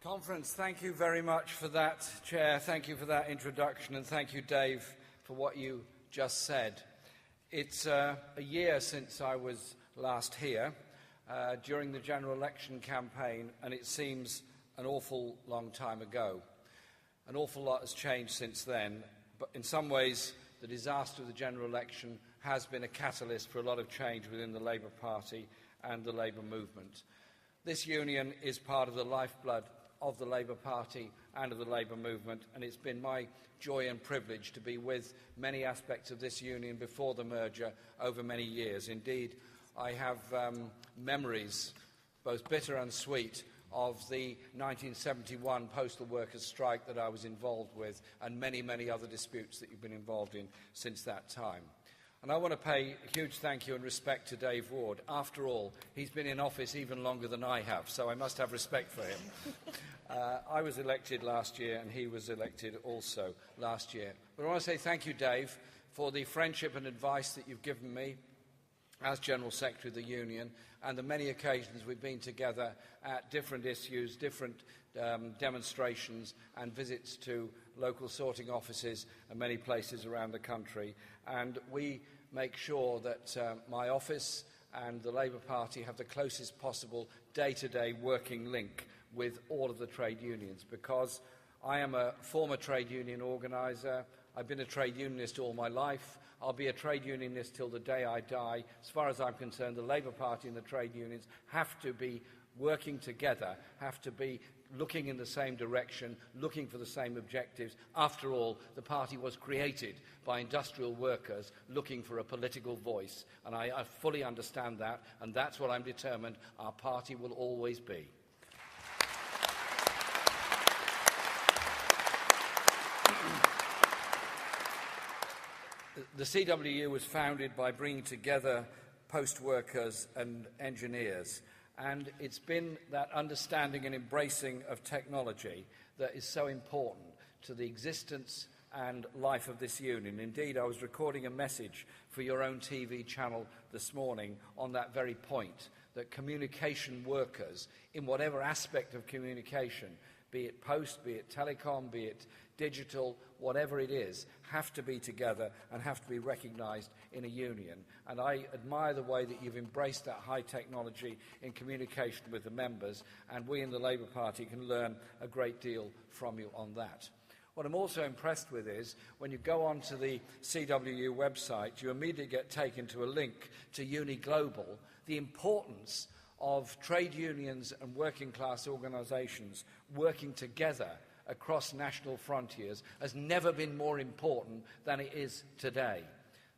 Conference, thank you very much for that, Chair. Thank you for that introduction, and thank you, Dave, for what you just said. It's a year since I was last here during the general election campaign, and it seems an awful long time ago. An awful lot has changed since then, but in some ways the disaster of the general election has been a catalyst for a lot of change within the Labour Party and the Labour movement. This union is part of the lifeblood of the Labour Party and of the Labour movement, and it's been my joy and privilege to be with many aspects of this union before the merger over many years. Indeed, I have memories, both bitter and sweet, of the 1971 postal workers' strike that I was involved with, and many, many other disputes that you've been involved in since that time. And I want to pay a huge thank you and respect to Dave Ward. After all, he's been in office even longer than I have, so I must have respect for him. I was elected last year, and he was elected also last year. But I want to say thank you, Dave, for the friendship and advice that you've given me as General Secretary of the Union, and the many occasions we've been together at different issues, different demonstrations and visits to local sorting offices and many places around the country. And we make sure that my office and the Labour Party have the closest possible day-to-day working link with all of the trade unions, because I am a former trade union organiser. I've been a trade unionist all my life. I'll be a trade unionist till the day I die. As far as I'm concerned, the Labour Party and the trade unions have to be working together, have to be looking in the same direction, looking for the same objectives. After all, the party was created by industrial workers looking for a political voice, and I fully understand that, and that's what I'm determined our party will always be. The CWU was founded by bringing together post workers and engineers, and it's been that understanding and embracing of technology that is so important to the existence and life of this union. Indeed, I was recording a message for your own TV channel this morning on that very point, that communication workers, in whatever aspect of communication, be it post, be it telecom, be it digital, whatever it is, have to be together and have to be recognised in a union. And I admire the way that you've embraced that high technology in communication with the members, and we in the Labour Party can learn a great deal from you on that. What I'm also impressed with is, when you go onto the CWU website, you immediately get taken to a link to Uni Global, the importance of trade unions and working class organisations working together across national frontiers has never been more important than it is today.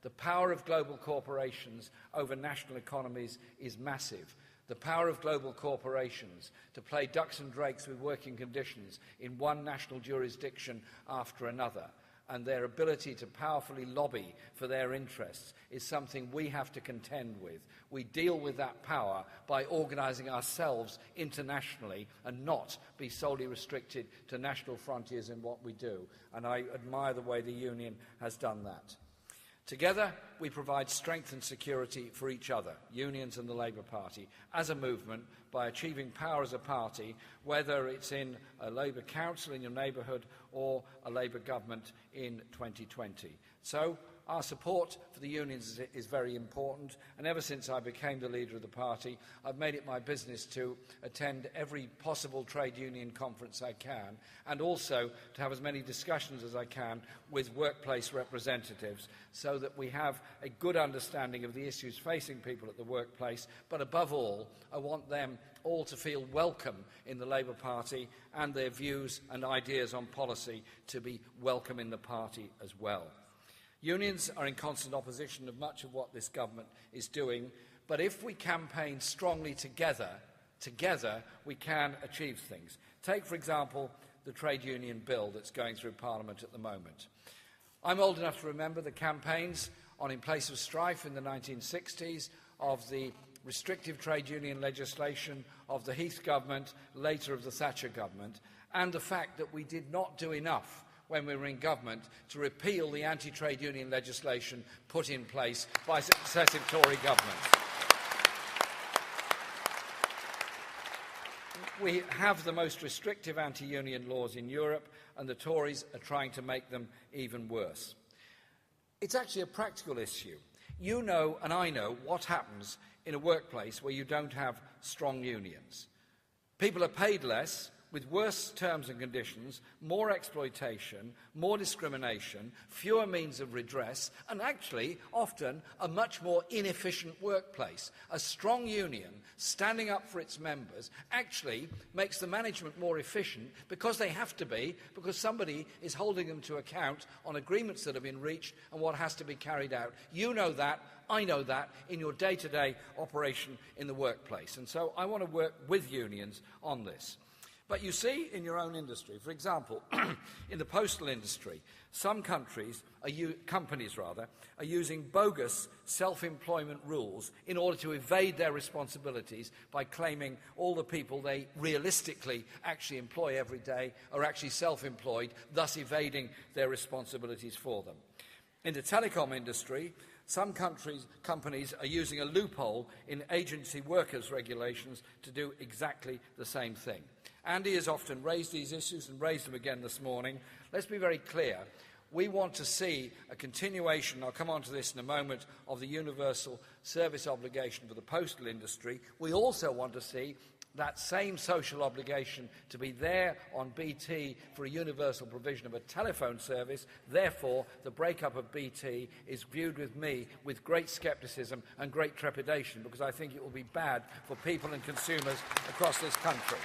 The power of global corporations over national economies is massive. The power of global corporations to play ducks and drakes with working conditions in one national jurisdiction after another, and their ability to powerfully lobby for their interests, is something we have to contend with. We deal with that power by organising ourselves internationally and not be solely restricted to national frontiers in what we do. And I admire the way the union has done that. Together, we provide strength and security for each other, unions and the Labour Party, as a movement, by achieving power as a party, whether it's in a Labour council in your neighbourhood or a Labour government in 2020. So, our support for the unions is very important, and ever since I became the leader of the party, I've made it my business to attend every possible trade union conference I can, and also to have as many discussions as I can with workplace representatives, so that we have a good understanding of the issues facing people at the workplace. But above all, I want them all to feel welcome in the Labour Party, and their views and ideas on policy to be welcome in the party as well. Unions are in constant opposition of much of what this government is doing, but if we campaign strongly together we can achieve things. Take, for example, the trade union bill that's going through Parliament at the moment. I'm old enough to remember the campaigns on In Place of Strife in the 1960s, of the restrictive trade union legislation of the Heath government, later of the Thatcher government, and the fact that we did not do enough when we were in government to repeal the anti-trade union legislation put in place by successive Tory governments. We have the most restrictive anti-union laws in Europe, and the Tories are trying to make them even worse. It's actually a practical issue. You know, and I know, what happens in a workplace where you don't have strong unions. People are paid less, with worse terms and conditions, more exploitation, more discrimination, fewer means of redress, and actually, often, a much more inefficient workplace. A strong union, standing up for its members, actually makes the management more efficient because they have to be, because somebody is holding them to account on agreements that have been reached and what has to be carried out. You know that. I know that in your day-to-day operation in the workplace. And so I want to work with unions on this. But you see in your own industry, for example, in the postal industry, some companies are using bogus self-employment rules in order to evade their responsibilities by claiming all the people they realistically actually employ every day are actually self-employed, thus evading their responsibilities for them. In the telecom industry, some companies are using a loophole in agency workers' regulations to do exactly the same thing. Andy has often raised these issues and raised them again this morning. Let's be very clear. We want to see a continuation, I'll come on to this in a moment, of the universal service obligation for the postal industry. We also want to see that same social obligation to be there on BT for a universal provision of a telephone service. Therefore, the breakup of BT is viewed with me with great scepticism and great trepidation, because I think it will be bad for people and consumers across this country.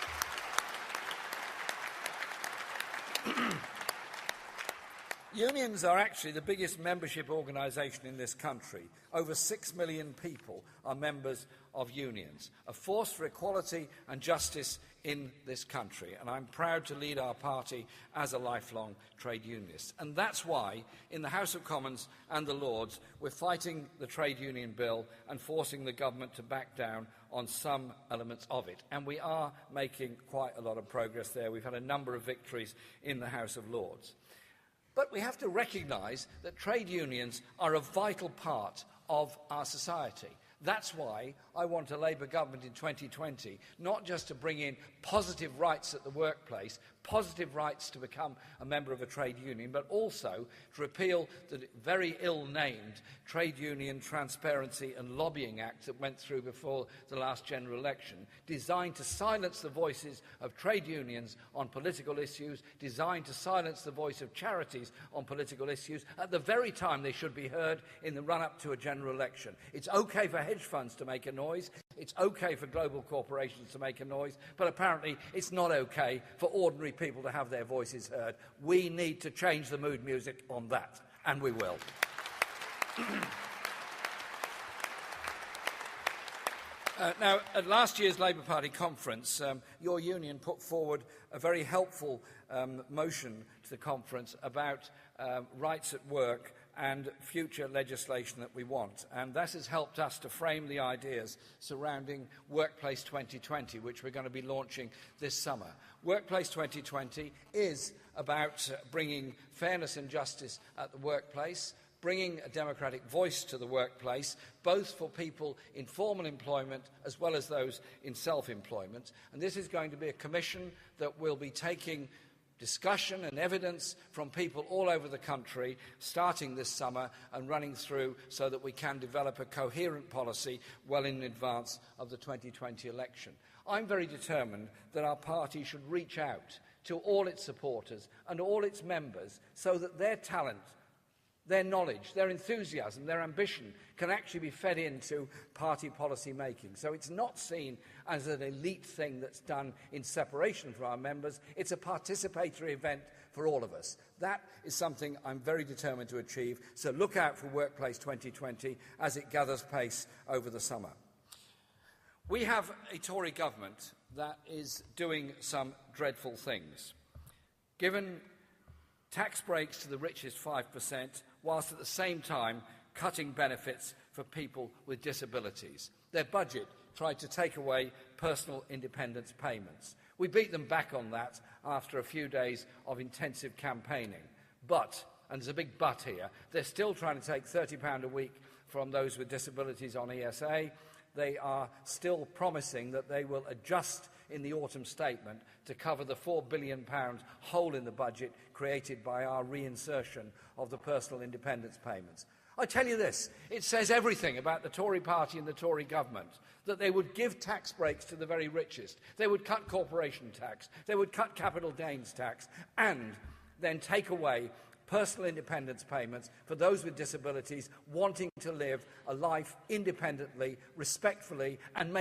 Unions are actually the biggest membership organisation in this country. Over 6 million people are members of unions, a force for equality and justice in this country. And I'm proud to lead our party as a lifelong trade unionist. And that's why, in the House of Commons and the Lords, we're fighting the trade union bill and forcing the government to back down on some elements of it. And we are making quite a lot of progress there. We've had a number of victories in the House of Lords. But we have to recognise that trade unions are a vital part of our society. That's why I want a Labour government in 2020, not just to bring in positive rights at the workplace, positive rights to become a member of a trade union, but also to repeal the very ill-named Trade Union Transparency and Lobbying Act that went through before the last general election, designed to silence the voices of trade unions on political issues, designed to silence the voice of charities on political issues, at the very time they should be heard in the run-up to a general election. It's okay for hedge funds to make a noise, it's okay for global corporations to make a noise, but apparently it's not okay for ordinary people to have their voices heard. We need to change the mood music on that, and we will. Now, at last year's Labour Party conference, your union put forward a very helpful motion to the conference about rights at work and future legislation that we want. And that has helped us to frame the ideas surrounding Workplace 2020, which we're going to be launching this summer. Workplace 2020 is about bringing fairness and justice at the workplace, bringing a democratic voice to the workplace, both for people in formal employment as well as those in self-employment. And this is going to be a commission that will be taking discussion and evidence from people all over the country, starting this summer and running through so that we can develop a coherent policy well in advance of the 2020 election. I'm very determined that our party should reach out to all its supporters and all its members so that their talent, their knowledge, their enthusiasm, their ambition can actually be fed into party policy making. So it's not seen as an elite thing that's done in separation from our members. It's a participatory event for all of us. That is something I'm very determined to achieve. So look out for Workplace 2020 as it gathers pace over the summer. We have a Tory government that is doing some dreadful things. Given tax breaks to the richest 5%, whilst at the same time cutting benefits for people with disabilities. Their budget tried to take away personal independence payments. We beat them back on that after a few days of intensive campaigning. But, and there's a big but here, they're still trying to take £30 a week from those with disabilities on ESA. They are still promising that they will adjust in the autumn statement to cover the £4 billion hole in the budget created by our reinsertion of the personal independence payments. I tell you this, it says everything about the Tory party and the Tory government, that they would give tax breaks to the very richest, they would cut corporation tax, they would cut capital gains tax, and then take away personal independence payments for those with disabilities wanting to live a life independently, respectfully, and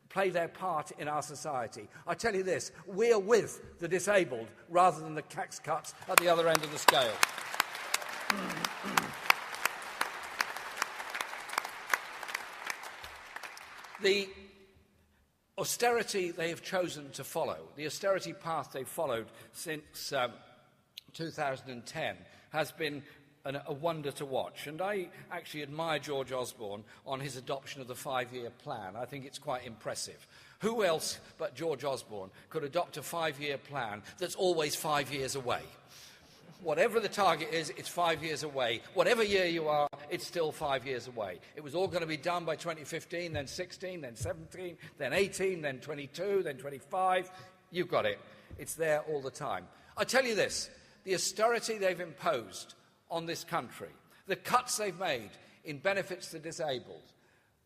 play their part in our society. I tell you this, we're with the disabled rather than the tax cuts at the other end of the scale. The austerity they have chosen to follow, the austerity path they've followed since 2010, has been a wonder to watch. And I actually admire George Osborne on his adoption of the 5-year plan. I think it's quite impressive. Who else but George Osborne could adopt a 5-year plan that's always 5 years away? Whatever the target is, it's 5 years away. Whatever year you are, it's still 5 years away. It was all going to be done by 2015, then 16, then 17, then 18, then 22, then 25. You've got it. It's there all the time. I tell you this, the austerity they've imposed on this country, the cuts they've made in benefits to the disabled,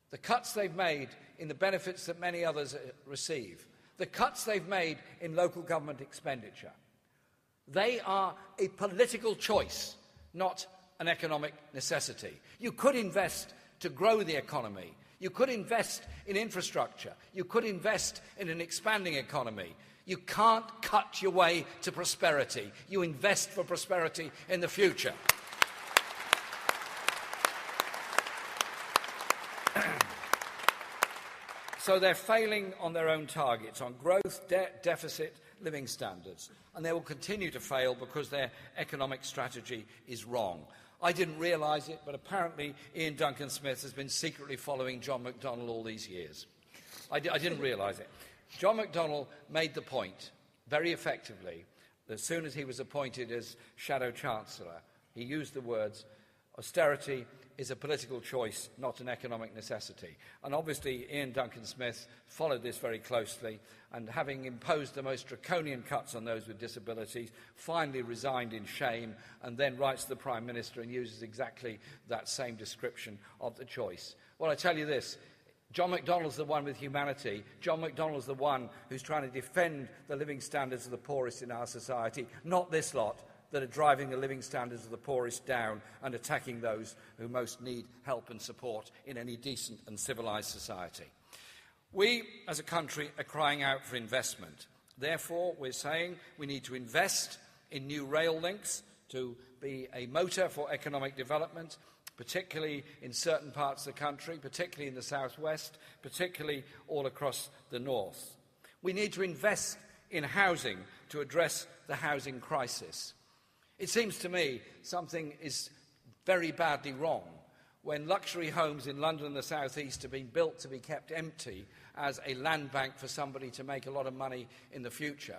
the cuts they've made in the benefits that many others receive, the cuts they've made in local government expenditure, they are a political choice, not an economic necessity. You could invest to grow the economy. You could invest in infrastructure. You could invest in an expanding economy. You can't cut your way to prosperity. You invest for prosperity in the future. So they're failing on their own targets, on growth, debt, deficit, living standards. And they will continue to fail because their economic strategy is wrong. I didn't realise it, but apparently Ian Duncan Smith has been secretly following John McDonnell all these years. I didn't realise it. John McDonnell made the point, very effectively, that as soon as he was appointed as Shadow Chancellor, he used the words, austerity is a political choice, not an economic necessity. And obviously Ian Duncan Smith followed this very closely, and having imposed the most draconian cuts on those with disabilities, finally resigned in shame, and then writes to the Prime Minister and uses exactly that same description of the choice. Well, I tell you this, John McDonnell's the one with humanity. John McDonnell's the one who's trying to defend the living standards of the poorest in our society, not this lot that are driving the living standards of the poorest down and attacking those who most need help and support in any decent and civilised society. We, as a country, are crying out for investment. Therefore, we're saying we need to invest in new rail links to be a motor for economic development, particularly in certain parts of the country, particularly in the southwest, particularly all across the north. We need to invest in housing to address the housing crisis. It seems to me something is very badly wrong when luxury homes in London and the South East are being built to be kept empty as a land bank for somebody to make a lot of money in the future,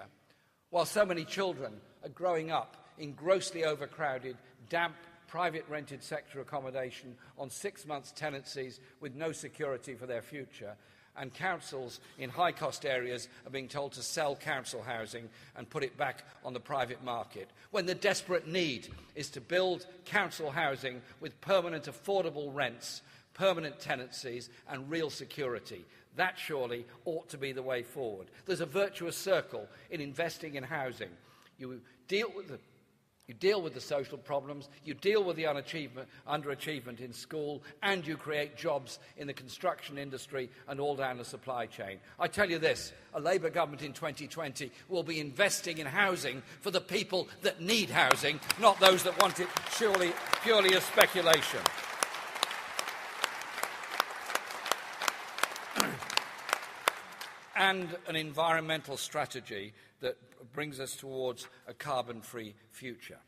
while so many children are growing up in grossly overcrowded, damp, private rented sector accommodation on 6 months tenancies with no security for their future, and councils in high-cost areas are being told to sell council housing and put it back on the private market, when the desperate need is to build council housing with permanent affordable rents, permanent tenancies and real security. That surely ought to be the way forward. There's a virtuous circle in investing in housing. You deal with the social problems, you deal with the underachievement in school, and you create jobs in the construction industry and all down the supply chain. I tell you this, a Labour government in 2020 will be investing in housing for the people that need housing, not those that want it purely as speculation. And an environmental strategy that brings us towards a carbon-free future.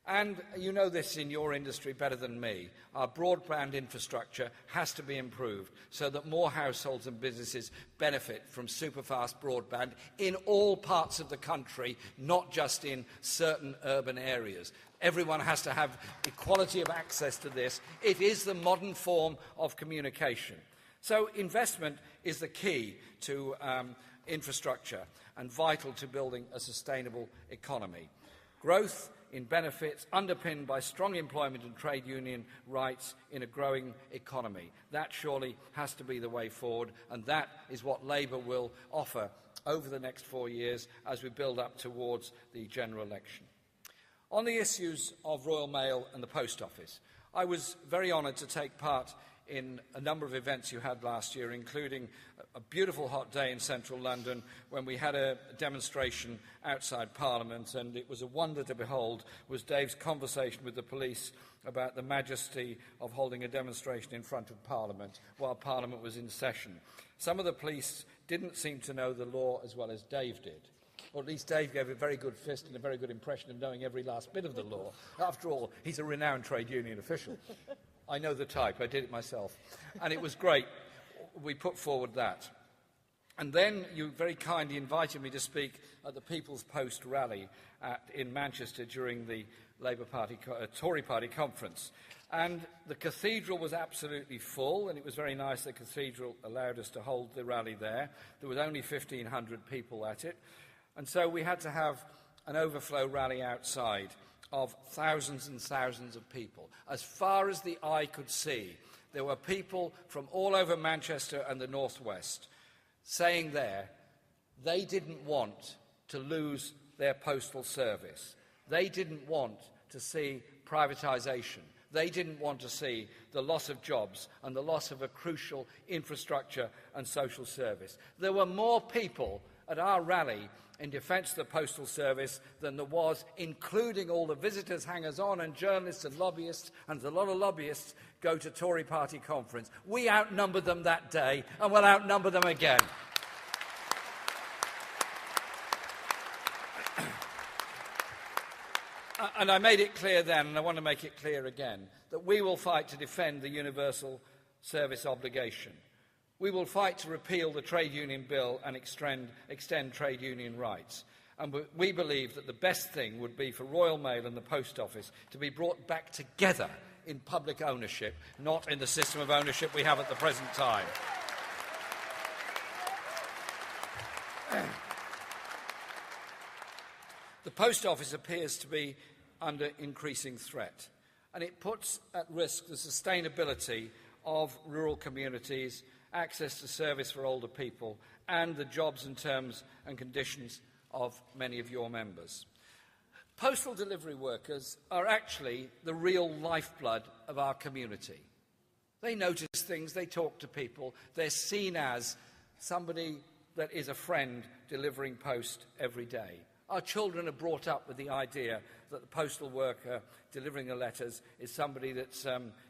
And you know this in your industry better than me. Our broadband infrastructure has to be improved so that more households and businesses benefit from superfast broadband in all parts of the country, not just in certain urban areas. Everyone has to have equality of access to this. It is the modern form of communication. So investment is the key to infrastructure and vital to building a sustainable economy. Growth in benefits underpinned by strong employment and trade union rights in a growing economy. That surely has to be the way forward, and that is what Labour will offer over the next 4 years as we build up towards the general election. On the issues of Royal Mail and the Post Office, I was very honoured to take part in a number of events you had last year, including a beautiful hot day in central London when we had a demonstration outside Parliament, and it was a wonder to behold was Dave's conversation with the police about the majesty of holding a demonstration in front of Parliament while Parliament was in session. Some of the police didn't seem to know the law as well as Dave did. Or at least Dave gave a very good fist and a very good impression of knowing every last bit of the law. After all, he's a renowned trade union official. I know the type, I did it myself. And it was great. We put forward that. And then you very kindly invited me to speak at the People's Post rally in Manchester during the Tory Party conference. And the cathedral was absolutely full, and it was very nice the cathedral allowed us to hold the rally there. There was only 1,500 people at it. And so we had to have an overflow rally outside of thousands and thousands of people. As far as the eye could see, there were people from all over Manchester and the northwest saying there they didn't want to lose their postal service. They didn't want to see privatisation. They didn't want to see the loss of jobs and the loss of a crucial infrastructure and social service. There were more people at our rally in defence of the postal service than there was, including all the visitors, hangers-on and journalists and lobbyists, and a lot of lobbyists go to Tory party conference. We outnumbered them that day, and we'll outnumber them again. And I made it clear then, and I want to make it clear again, that we will fight to defend the universal service obligation. We will fight to repeal the trade union bill and extend trade union rights. And we believe that the best thing would be for Royal Mail and the Post Office to be brought back together in public ownership, not in the system of ownership we have at the present time. The Post Office appears to be under increasing threat, and it puts at risk the sustainability of rural communities, access to service for older people, and the jobs and terms and conditions of many of your members. Postal delivery workers are actually the real lifeblood of our community. They notice things, they talk to people, they're seen as somebody that is a friend delivering post every day. Our children are brought up with the idea that the postal worker delivering the letters is somebody that's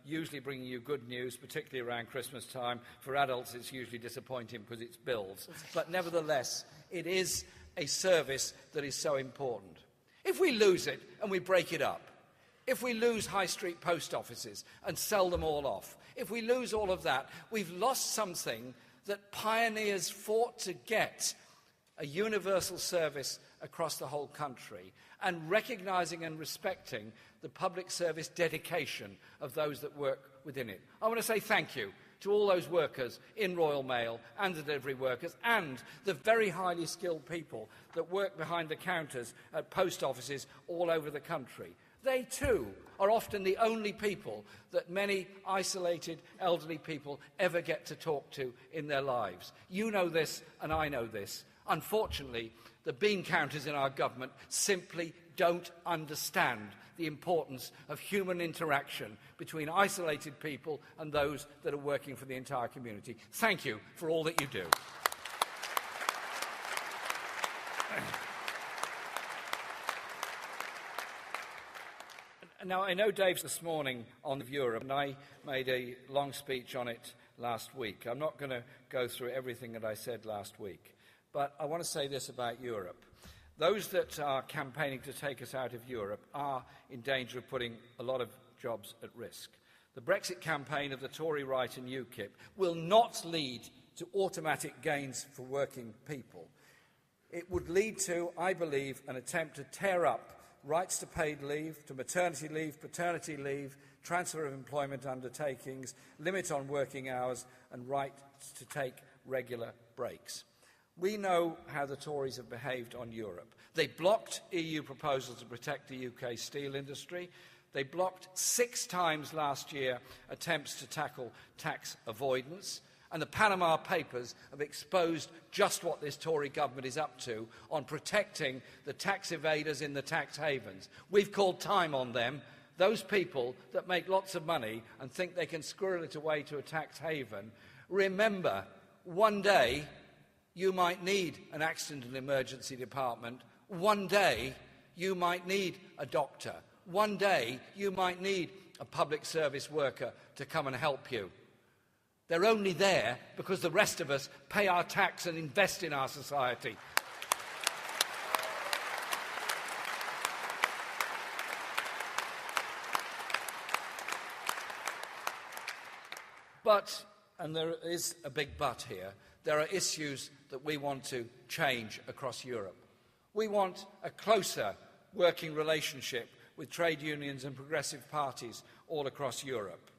usually bringing you good news, particularly around Christmas time. For adults, it's usually disappointing because it's bills. But nevertheless, it is a service that is so important. If we lose it and we break it up, if we lose high street post offices and sell them all off, if we lose all of that, we've lost something that pioneers fought to get, a universal service across the whole country, and recognising and respecting the public service dedication of those that work within it. I want to say thank you to all those workers in Royal Mail and the delivery workers and the very highly skilled people that work behind the counters at post offices all over the country. They too are often the only people that many isolated elderly people ever get to talk to in their lives. You know this and I know this. Unfortunately, the bean counters in our government simply don't understand the importance of human interaction between isolated people and those that are working for the entire community. Thank you for all that you do. Now, I know Dave's this morning on Europe, and I made a long speech on it last week. I'm not going to go through everything that I said last week. But I want to say this about Europe. Those that are campaigning to take us out of Europe are in danger of putting a lot of jobs at risk. The Brexit campaign of the Tory right and UKIP will not lead to automatic gains for working people. It would lead to, I believe, an attempt to tear up rights to paid leave, to maternity leave, paternity leave, transfer of employment undertakings, limit on working hours, and right to take regular breaks. We know how the Tories have behaved on Europe. They blocked EU proposals to protect the UK steel industry. They blocked 6 times last year attempts to tackle tax avoidance. And the Panama Papers have exposed just what this Tory government is up to on protecting the tax evaders in the tax havens. We've called time on them. Those people that make lots of money and think they can squirrel it away to a tax haven, remember, one day you might need an accident and emergency department. One day you might need a doctor. One day you might need a public service worker to come and help you. They're only there because the rest of us pay our tax and invest in our society. But, and there is a big but here, there are issues that we want to change across Europe. We want a closer working relationship with trade unions and progressive parties all across Europe.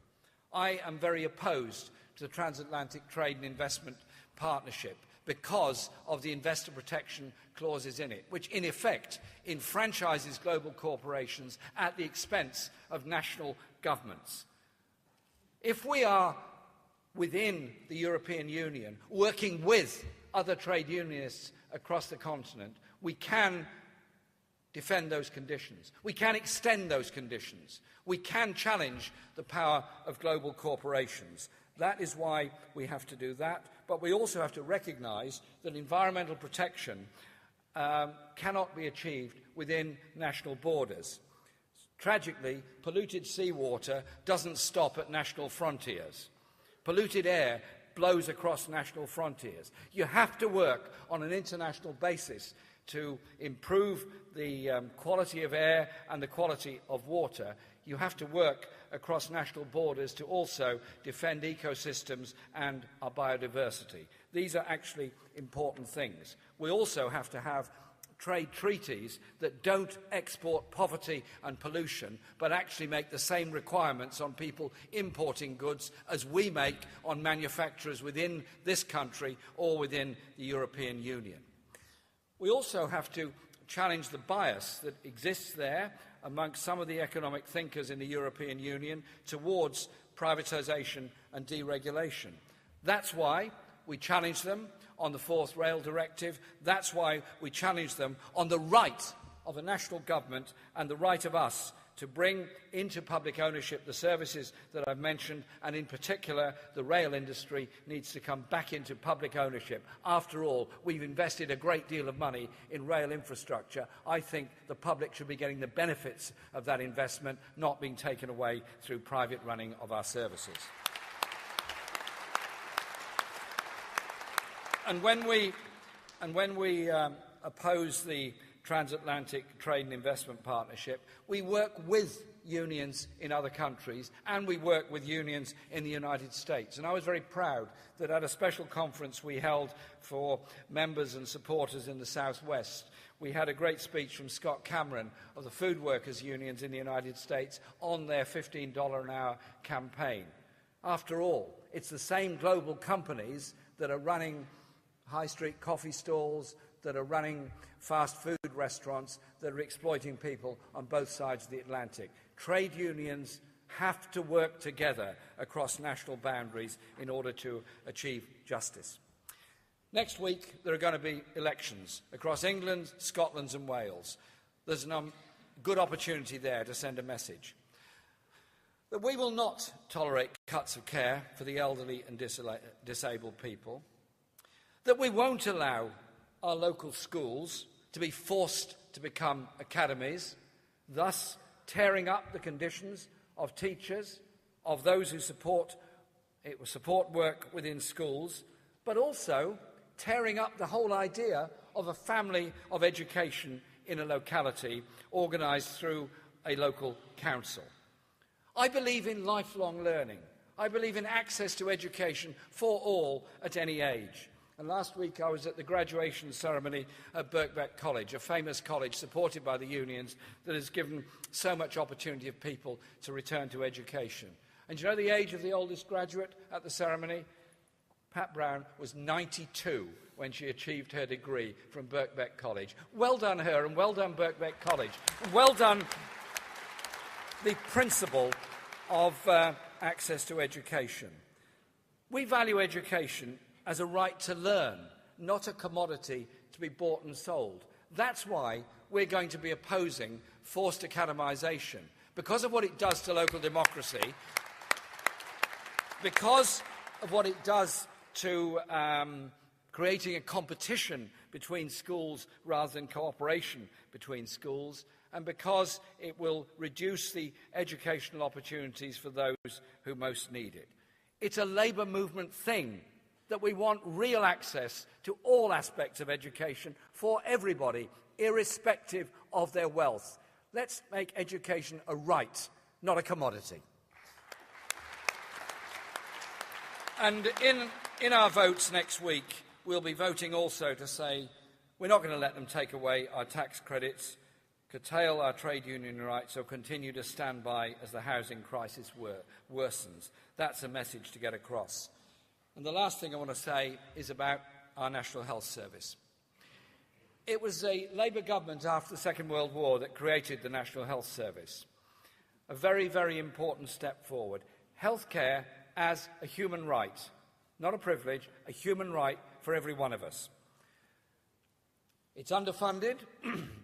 I am very opposed to the Transatlantic Trade and Investment Partnership because of the investor protection clauses in it, which in effect enfranchises global corporations at the expense of national governments. If we are within the European Union, working with other trade unionists across the continent, we can defend those conditions. We can extend those conditions. We can challenge the power of global corporations. That is why we have to do that. But we also have to recognise that environmental protection cannot be achieved within national borders. Tragically, polluted seawater doesn't stop at national frontiers. Polluted air blows across national frontiers. You have to work on an international basis to improve the quality of air and the quality of water. You have to work across national borders to also defend ecosystems and our biodiversity. These are actually important things. We also have to have trade treaties that don't export poverty and pollution, but actually make the same requirements on people importing goods as we make on manufacturers within this country or within the European Union. We also have to challenge the bias that exists there amongst some of the economic thinkers in the European Union towards privatisation and deregulation. That's why we challenge them on the Fourth Rail Directive. That's why we challenge them on the right of a national government and the right of us to bring into public ownership the services that I've mentioned, and in particular the rail industry needs to come back into public ownership. After all, we've invested a great deal of money in rail infrastructure. I think the public should be getting the benefits of that investment, not being taken away through private running of our services. And when we oppose the Transatlantic Trade and Investment Partnership, we work with unions in other countries and we work with unions in the United States. And I was very proud that at a special conference we held for members and supporters in the Southwest, we had a great speech from Scott Cameron of the food workers' unions in the United States on their $15 an hour campaign. After all, it's the same global companies that are running high street coffee stalls, that are running fast food restaurants, that are exploiting people on both sides of the Atlantic. Trade unions have to work together across national boundaries in order to achieve justice. Next week, there are going to be elections across England, Scotland and Wales. There's a good opportunity there to send a message that we will not tolerate cuts of care for the elderly and disabled people, that we won't allow our local schools to be forced to become academies, thus tearing up the conditions of teachers, of those who support work within schools, but also tearing up the whole idea of a family of education in a locality organised through a local council. I believe in lifelong learning. I believe in access to education for all at any age. And last week I was at the graduation ceremony at Birkbeck College, a famous college supported by the unions that has given so much opportunity of people to return to education. And do you know the age of the oldest graduate at the ceremony? Pat Brown was 92 when she achieved her degree from Birkbeck College. Well done her, and well done Birkbeck College. Well done the principle of access to education. We value education as a right to learn, not a commodity to be bought and sold. That's why we're going to be opposing forced academisation, because of what it does to local democracy, because of what it does to creating a competition between schools rather than cooperation between schools, and because it will reduce the educational opportunities for those who most need it. It's a Labour movement thing that we want real access to all aspects of education for everybody, irrespective of their wealth. Let's make education a right, not a commodity. And in our votes next week, we'll be voting also to say we're not going to let them take away our tax credits, curtail our trade union rights, or continue to stand by as the housing crisis worsens. That's a message to get across. And the last thing I want to say is about our National Health Service. It was a Labour government after the Second World War that created the National Health Service. A very, very important step forward. Healthcare as a human right, not a privilege, a human right for every one of us. It's underfunded.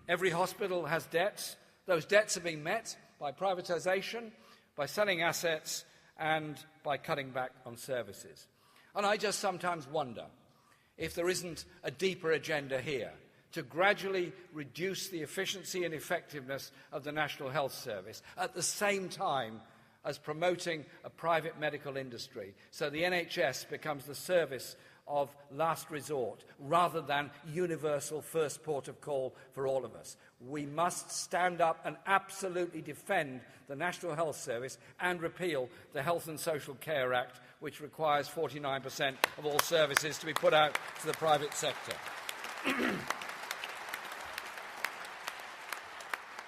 Every hospital has debts. Those debts are being met by privatisation, by selling assets, and by cutting back on services. And I just sometimes wonder if there isn't a deeper agenda here to gradually reduce the efficiency and effectiveness of the National Health Service at the same time as promoting a private medical industry, so the NHS becomes the service of last resort rather than universal first port of call for all of us. We must stand up and absolutely defend the National Health Service and repeal the Health and Social Care Act, which requires 49% of all services to be put out to the private sector.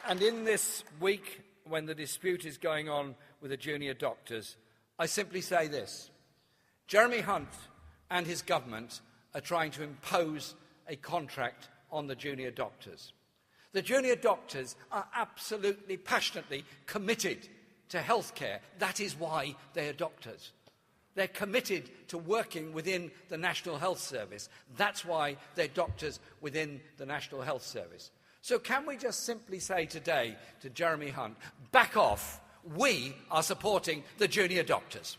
And in this week, when the dispute is going on with the junior doctors, I simply say this. Jeremy Hunt and his government are trying to impose a contract on the junior doctors. The junior doctors are absolutely, passionately committed to healthcare. That is why they are doctors. They're committed to working within the National Health Service. That's why they're doctors within the National Health Service. So can we just simply say today to Jeremy Hunt, back off, we are supporting the junior doctors.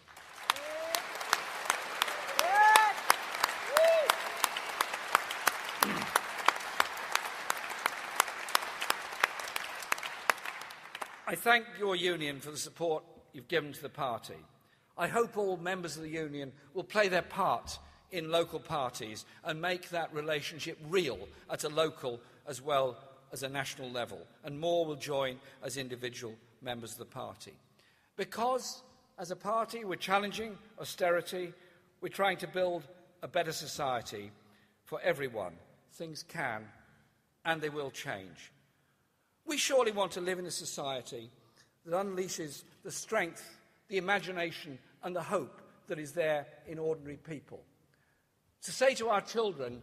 I thank your union for the support you've given to the party. I hope all members of the union will play their part in local parties and make that relationship real at a local as well as a national level, and more will join as individual members of the party. Because, as a party, we're challenging austerity, we're trying to build a better society for everyone. Things can and they will change. We surely want to live in a society that unleashes the strength, the imagination and the hope that is there in ordinary people. To say to our children,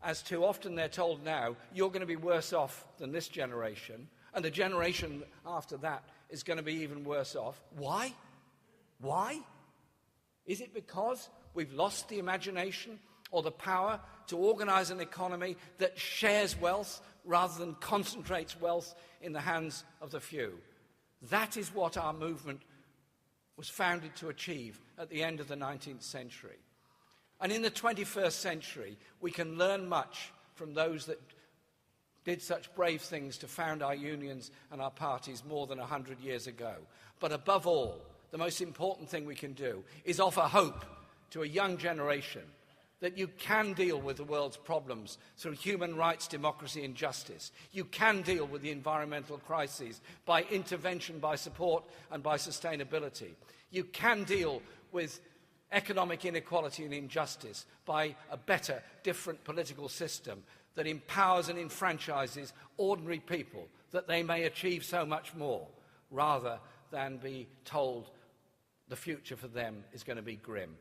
as too often they're told now, you're going to be worse off than this generation, and the generation after that is going to be even worse off. Why? Why? Is it because we've lost the imagination or the power to organise an economy that shares wealth rather than concentrates wealth in the hands of the few? That is what our movement was founded to achieve at the end of the 19th century. And in the 21st century, we can learn much from those that did such brave things to found our unions and our parties more than 100 years ago. But above all, the most important thing we can do is offer hope to a young generation that you can deal with the world's problems through human rights, democracy and justice. You can deal with the environmental crises by intervention, by support and by sustainability. You can deal with economic inequality and injustice by a better, different political system that empowers and enfranchises ordinary people that they may achieve so much more, rather than be told the future for them is going to be grim.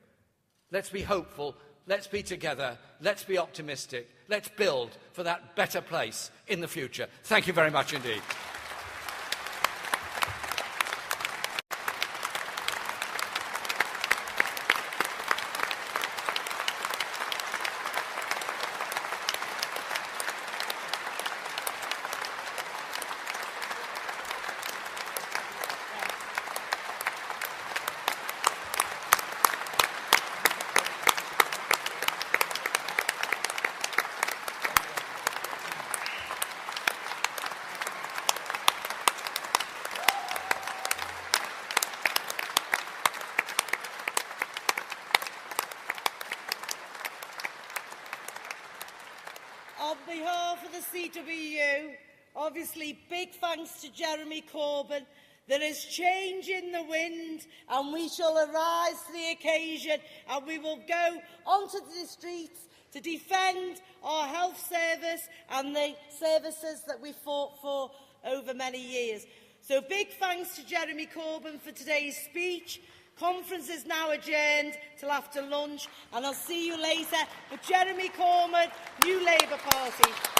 Let's be hopeful. Let's be together. Let's be optimistic. Let's build for that better place in the future. Thank you very much indeed. On behalf of the CWU, obviously big thanks to Jeremy Corbyn. There is change in the wind and we shall arise to the occasion and we will go onto the streets to defend our health service and the services that we fought for over many years. So big thanks to Jeremy Corbyn for today's speech. Conference is now adjourned till after lunch, and I'll see you later. But Jeremy Corbyn, New Labour Party.